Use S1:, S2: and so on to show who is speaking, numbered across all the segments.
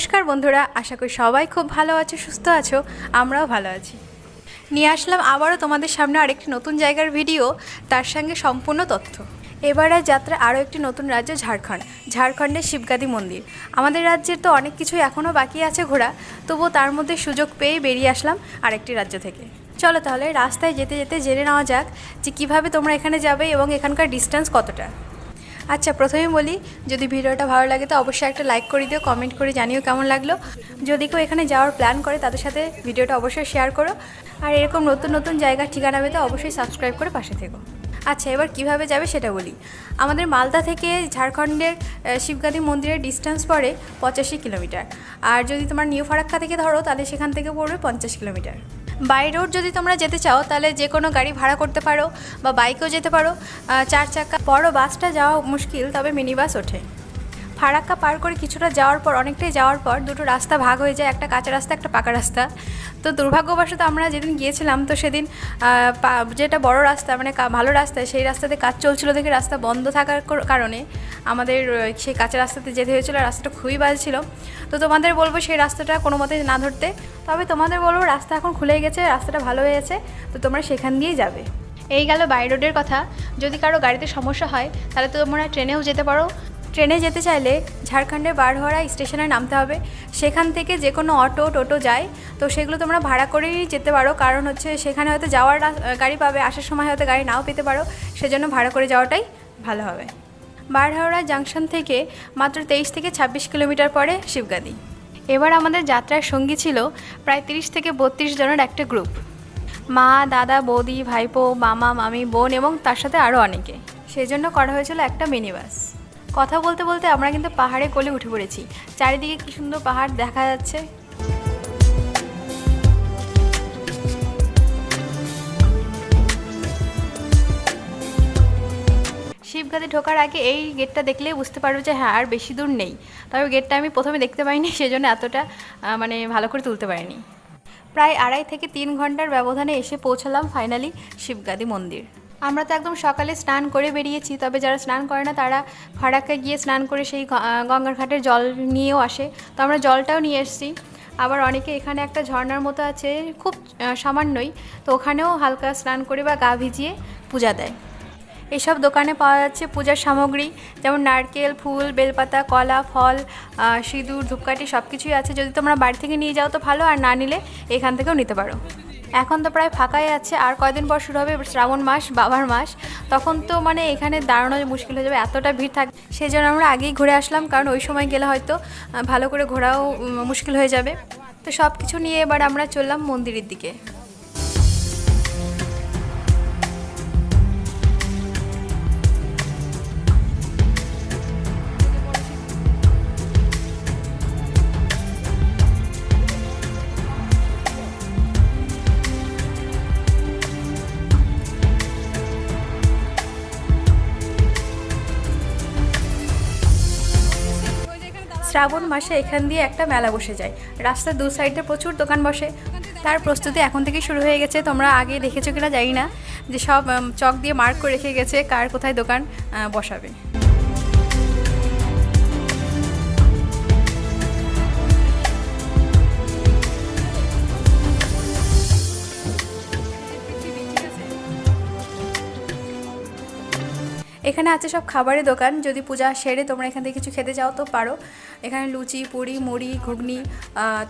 S1: নমস্কার বন্ধুরা, আশা করি সবাই খুব ভালো আছো, সুস্থ আছো। আমরাও ভালো আছি। নিয়ে আসলাম আবারও তোমাদের সামনে আরেকটি নতুন জায়গার ভিডিও, তার সঙ্গে সম্পূর্ণ তথ্য। এবারের যাত্রা আরও একটি নতুন রাজ্য ঝাড়খণ্ড। ঝাড়খণ্ডের শিবগাদি মন্দির। আমাদের রাজ্যের তো অনেক কিছুই এখনও বাকি আছে ঘোরা, তবুও তার মধ্যে সুযোগ পেয়ে বেরিয়ে আসলাম আরেকটি রাজ্য থেকে। চলো তাহলে রাস্তায় যেতে যেতে জেনে নেওয়া যাক যে কীভাবে তোমরা এখানে যাবে এবং এখানকার ডিস্টেন্স কতটা। আচ্ছা, প্রথমে বলি, যদি ভিডিওটা ভালো লাগে তো অবশ্যই একটা লাইক করে দিও, কমেন্ট করে জানিও কেমন লাগলো। যদি কেউ এখানে যাওয়ার প্ল্যান করে তাদের সাথে ভিডিওটা অবশ্যই শেয়ার করো। আর এরকম নতুন নতুন জায়গার ঠিকানা পেতে অবশ্যই সাবস্ক্রাইব করে পাশে থেকো। আচ্ছা, এবার কিভাবে যাবে সেটা বলি। আমাদের মালদা থেকে ঝাড়খণ্ডের শিবগাদি মন্দিরের ডিস্টেন্স পড়ে 85 কিলোমিটার। আর যদি তোমার নিউ ফারাক্কা থেকে ধরো তাহলে সেখান থেকে পড়বে 50 কিলোমিটার। বাই রোড যদি তোমরা যেতে চাও তাহলে যে কোনো গাড়ি ভাড়া করতে পারো বা বাইকেও যেতে পারো। 4 চাকা বড় বাসটা যাওয়া মুশকিল, তবে মিনি বাস ওঠে। ফারাক্কা পার করে কিছুটা যাওয়ার পর, অনেকটাই যাওয়ার পর দুটো রাস্তা ভাগ হয়ে যায়, একটা কাঁচা রাস্তা একটা পাকা রাস্তা। তো দুর্ভাগ্যবশত আমরা যেদিন গিয়েছিলাম তো সেদিন যেটা বড় রাস্তা মানে ভালো রাস্তা, সেই রাস্তাতে কাজ চলছিল দেখে রাস্তা বন্ধ থাকার কারণে আমাদের সেই কাঁচা রাস্তাতে যেতে হয়েছিল। রাস্তাটা খুবই বাজে ছিল। তো তোমাদের বলবো সেই রাস্তাটা কোনো মতে না ধরতে, তবে তোমাদের বলবো রাস্তা এখন খুলে গেছে, রাস্তাটা ভালো হয়ে গেছে, তো তোমরা সেখান দিয়েই যাবে। এই গেল বাই রোডের কথা। যদি কারো গাড়িতে সমস্যা হয় তাহলে তো তোমরা ট্রেনেও যেতে পারো। ট্রেনে যেতে চাইলে ঝাড়খণ্ডের বারহারা স্টেশনে নামতে হবে। সেখান থেকে যে কোনো অটো টোটো যায়, তো সেগুলো তোমরা ভাড়া করেই যেতে পারো। কারণ হচ্ছে সেখানে হয়তো যাওয়ার গাড়ি পাবে, আসার সময় হয়তো গাড়ি নাও পেতে পারো, সেজন্য ভাড়া করে যাওয়াটাই ভালো হবে। বারহারা জাংশন থেকে মাত্র 23 থেকে 26 কিলোমিটার পরে শিবগাদি। এবার আমাদের যাত্রার সঙ্গী ছিল প্রায় 30 থেকে 32 জনের একটা গ্রুপ। মা, দাদা, বৌদি, ভাইপো, মামা, মামি, বোন এবং তার সাথে আরও অনেকে। সেজন্য করা হয়েছিল একটা মিনি বাস। কথা বলতে বলতে আমরা কিন্তু পাহাড়ে কোলে উঠে পড়েছি। চারিদিকে কি সুন্দর পাহাড় দেখা যাচ্ছে। শিবগাদি ঢোকার আগে এই গেটটা দেখলেই বুঝতে পারবে যে হ্যাঁ আর বেশি দূর নেই। তবে গেটটা আমি প্রথমে দেখতে পাইনি, সেজন্য এতটা ভালো করে তুলতে পারিনি। প্রায় 2.5 থেকে 3 ঘন্টার ব্যবধানে এসে পৌঁছালাম ফাইনালি শিবগাদি মন্দির। আমরা তো একদম সকালে স্নান করে বেরিয়েছি, তবে যারা স্নান করে না তারা ফারাক্কায় গিয়ে স্নান করে সেই গঙ্গার ঘাটের জল নিয়েও আসে। তো আমরা জলটাও নিয়ে এসেছি। আবার অনেকে এখানে একটা ঝর্ণার মতো আছে, খুব সামান্যই, তো ওখানেও হালকা স্নান করে বা গা ভিজিয়ে পূজা দেয়। এইসব দোকানে পাওয়া যাচ্ছে পূজার সামগ্রী, যেমন নারকেল, ফুল, বেলপাতা, কলা, ফল, সিঁদুর, ধূপকাঠি সব কিছুই আছে। যদি তোমরা বাড়ি থেকে নিয়ে যাও তো ভালো, আর না নিলে এখান থেকেও নিতে পারো। এখন তো প্রায় ফাঁকাই আছে, আর কয়দিন পর শুরু হবে শ্রাবণ মাস, বাবার মাস। তখন তো এখানে দাঁড়ানো মুশকিল হয়ে যাবে, এতটা ভিড় থাকে। সেই জন্য আমরা আগেই ঘুরে আসলাম, কারণ ওই সময় গেলে হয়তো ভালো করে ঘোরাও মুশকিল হয়ে যাবে। তো সব কিছু নিয়ে এবার আমরা চললাম মন্দিরের দিকে। শ্রাবণ মাসে এখান দিয়ে একটা মেলা বসে যায়। রাস্তার দু সাইডে প্রচুর দোকান বসে। তার প্রস্তুতি এখন থেকেই শুরু হয়ে গেছে। তোমরা আগে দেখেছো কিনা জানি না, যে সব চক দিয়ে মার্ক করে রেখে গেছে কার কোথায় দোকান বসাবে। এখানে আছে সব খাবারের দোকান। যদি পূজা সেরে তোমরা এখান থেকে কিছু খেতে চাও তো পারো। এখানে লুচি, পুরি, মুড়ি, ঘুগনি,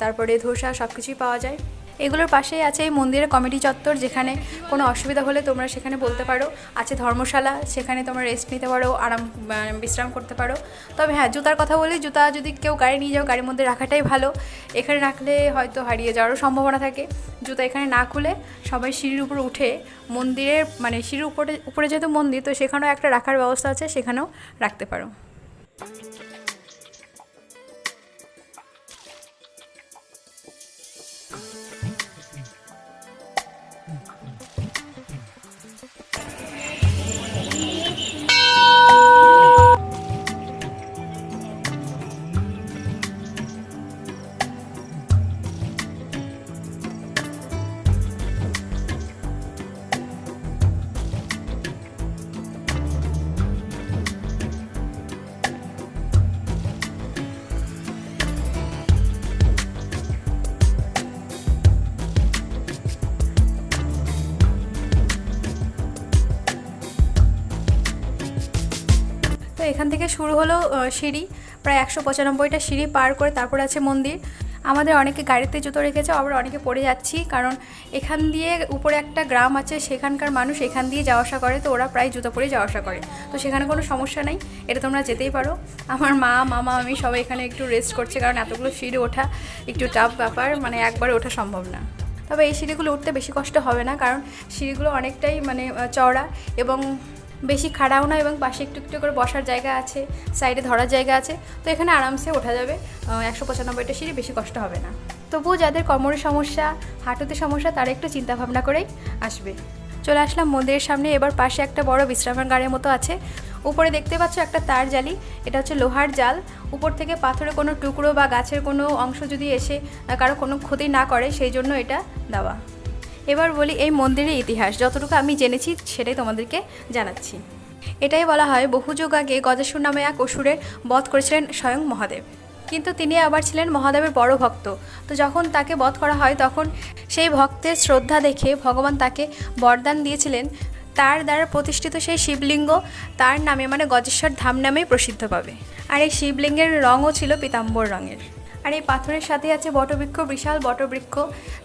S1: তারপরে ধোসা সব কিছুই পাওয়া যায়। এগুলোর পাশেই আছে এই মন্দিরের কমিটি চত্বর, যেখানে কোনো অসুবিধা হলে তোমরা সেখানে বলতে পারো। আছে ধর্মশালা, সেখানে তোমরা রেস্ট নিতে পারো, বিশ্রাম করতে পারো। তবে হ্যাঁ, জুতার কথা বলি, জুতা যদি কেউ গাড়ি নিয়ে যাও গাড়ির মধ্যে রাখাটাই ভালো। এখানে রাখলে হয়তো হারিয়ে যাওয়ারও সম্ভাবনা থাকে। জুতা এখানে না খুলে সবাই সিঁড়ির উপরে উঠে মন্দিরের সিঁড়ির উপরে যেহেতু মন্দির, তো সেখানেও একটা রাখার ব্যবস্থা আছে, সেখানেও রাখতে পারো। এখান থেকে শুরু হলো সিঁড়ি, প্রায় 195টা সিঁড়ি পার করে তারপর আছে মন্দির। আমাদের অনেকে গাড়িতে জুতো রেখেছে, আবার অনেকে পড়ে যাচ্ছি, কারণ এখান দিয়ে উপরে একটা গ্রাম আছে, সেখানকার মানুষ এখান দিয়ে যাওয়া আসা করে, তো ওরা প্রায় জুতো পরে যাওয়া আসা করে, তো সেখানে কোনো সমস্যা নেই, এটা তোমরা যেতেই পারো। আমার মা, মামা, আমি সবাই এখানে একটু রেস্ট করছে, কারণ এতগুলো সিঁড়ি ওঠা একটু টাফ ব্যাপার, মানে একবারে ওঠা সম্ভব না। তবে এই সিঁড়িগুলো উঠতে বেশি কষ্ট হবে না, কারণ সিঁড়িগুলো অনেকটাই মানে চওড়া এবং বেশি খাড়াও না, এবং পাশে একটু একটু করে বসার জায়গা আছে, সাইডে ধরার জায়গা আছে, তো এখানে আরামসে ওঠা যাবে। 195টা সিঁড়ি, বেশি কষ্ট হবে না। তবুও যাদের কোমরের সমস্যা, হাঁটুতে সমস্যা, তারা একটু চিন্তাভাবনা করেই আসবে। চলে আসলাম মন্দিরের সামনে। এবার পাশে একটা বড় বিশ্রামাগারের মতো আছে। উপরে দেখতে পাচ্ছ একটা তার জালি, এটা হচ্ছে লোহার জাল। উপর থেকে পাথরের কোনো টুকরো বা গাছের কোনো অংশ যদি এসে কারো কোনো ক্ষতি না করে, সেই জন্য এটা দেওয়া। এবার বলি এই মন্দিরের ইতিহাস, যতটুকু আমি জেনেছি সেটাই তোমাদেরকে জানাচ্ছি। এটাই বলা হয় বহু যুগ আগে গজাসুর নামে এক অসুরের বধ করেছিলেন স্বয়ং মহাদেব, কিন্তু তিনি আবার ছিলেন মহাদেবের বড় ভক্ত। তো যখন তাকে বধ করা হয়, তখন সেই ভক্তের শ্রদ্ধা দেখে ভগবান তাকে বরদান দিয়েছিলেন, তার দ্বারা প্রতিষ্ঠিত সেই শিবলিঙ্গ তার নামে মানে গজেশ্বর ধাম নামেই প্রসিদ্ধ পাবে। আর এই শিবলিঙ্গের রঙও ছিল পীতাম্বর রঙের। আর এই পাথরের সাথে আছে বটবৃক্ষ, বিশাল বটবৃক্ষ,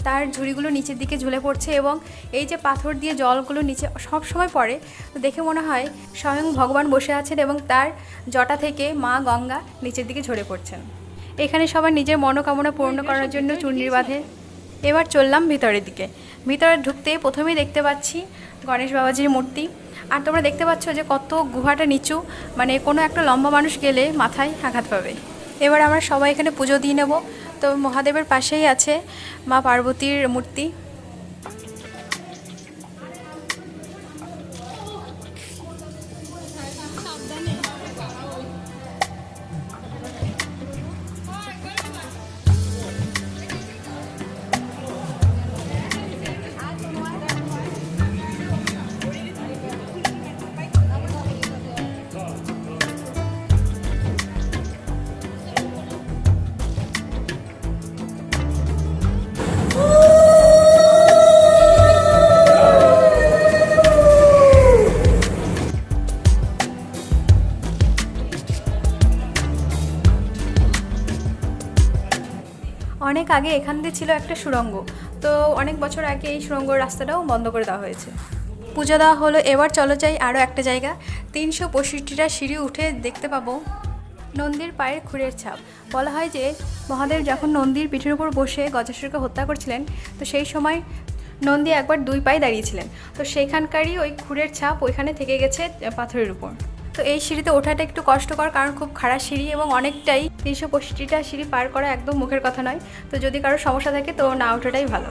S1: তার ঝুড়িগুলো নিচের দিকে ঝুলে পড়ছে, এবং এই যে পাথর দিয়ে জলগুলো নিচে সব সময় পড়ে, তো দেখে মনে হয় স্বয়ং ভগবান বসে আছেন এবং তার জটা থেকে মা গঙ্গা নিচের দিকে ঝরে পড়ছেন। এখানে সবার নিজের মনোকামনা পূর্ণ করার জন্য চুন্ডির বাঁধে। এবার চললাম ভিতরের দিকে। ভিতরে ঢুকতেই প্রথমেই দেখতে পাচ্ছি গণেশ বাবাজির মূর্তি। আর তোমরা দেখতে পাচ্ছ যে কত গুহাটা নিচু, মানে কোনো একটা লম্বা মানুষ গেলে মাথায় আঘাত পাবে। এবার আমরা সবাই এখানে পুজো দিয়ে নেব। তো মহাদেবের পাশেই আছে মা পার্বতীর মূর্তি। অনেক আগে এখান দিয়ে ছিল একটা সুড়ঙ্গ, তো অনেক বছর আগে এই সুড়ঙ্গ রাস্তাটাও বন্ধ করে দেওয়া হয়েছে। পুজো দেওয়া হলো। এবার চলো যাই আরও একটা জায়গা। 365টা সিঁড়ি উঠে দেখতে পাবো নন্দীর পায়ের খুরের ছাপ। বলা হয় যে মহাদেব যখন নন্দীর পিঠের উপর বসে গজাসুরকে হত্যা করছিলেন, তো সেই সময় নন্দী একবার 2 পায়ে দাঁড়িয়েছিলেন, তো সেইখানকারই ওই খুরের ছাপ ওইখানে থেকে গেছে পাথরের উপর। তো এই সিঁড়িতে ওঠাটা একটু কষ্টকর, কারণ খুব খাড়া সিঁড়ি এবং অনেকটাই। 365টা সিঁড়ি পার করা একদম মুখের কথা নয়, তো যদি কারো সমস্যা থাকে তো না ওঠাটাই ভালো।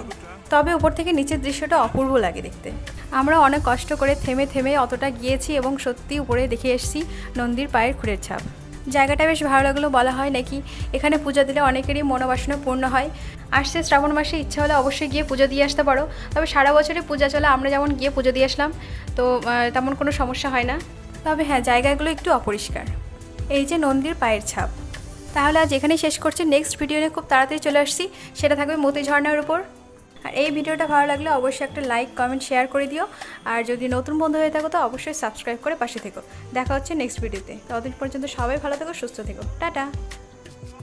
S1: তবে উপর থেকে নিচের দৃশ্যটা অপূর্ব লাগে দেখতে। আমরা অনেক কষ্ট করে থেমে থেমে অতটা গিয়েছি এবং সত্যি উপরে দেখে এসেছি নন্দীর পায়ের খুরের ছাপ। জায়গাটা বেশ ভালো লাগলো। বলা হয় নাকি এখানে পূজা দিলে অনেকেরই মনোবাসনা পূর্ণ হয়। আসছে শ্রাবণ মাসে, ইচ্ছা হলে অবশ্যই গিয়ে পুজো দিয়ে আসতে পারো। তবে সারা বছরই পূজা চলে, আমরা যেমন গিয়ে পুজো দিয়ে আসলাম, তো তেমন কোনো সমস্যা হয় না। তবে হ্যাঁ, জায়গাগুলো একটু অপরিষ্কার। এই যে নন্দীর পায়ের ছাপ। তাহলে আজ এখানেই শেষ করছি। নেক্সট ভিডিও নিয়ে খুব তাড়াতাড়ি চলে আসছি, সেটা থাকবে মতি ঝর্ণার উপর। আর এই ভিডিওটা ভালো লাগলে অবশ্যই একটা লাইক, কমেন্ট, শেয়ার করে দিও। আর যদি নতুন বন্ধু হয়ে থাকো তো অবশ্যই সাবস্ক্রাইব করে পাশে থেকো। দেখা হচ্ছে নেক্সট ভিডিওতে। ততদিন পর্যন্ত সবাই ভালো থেকো, সুস্থ থেকো। টাটা।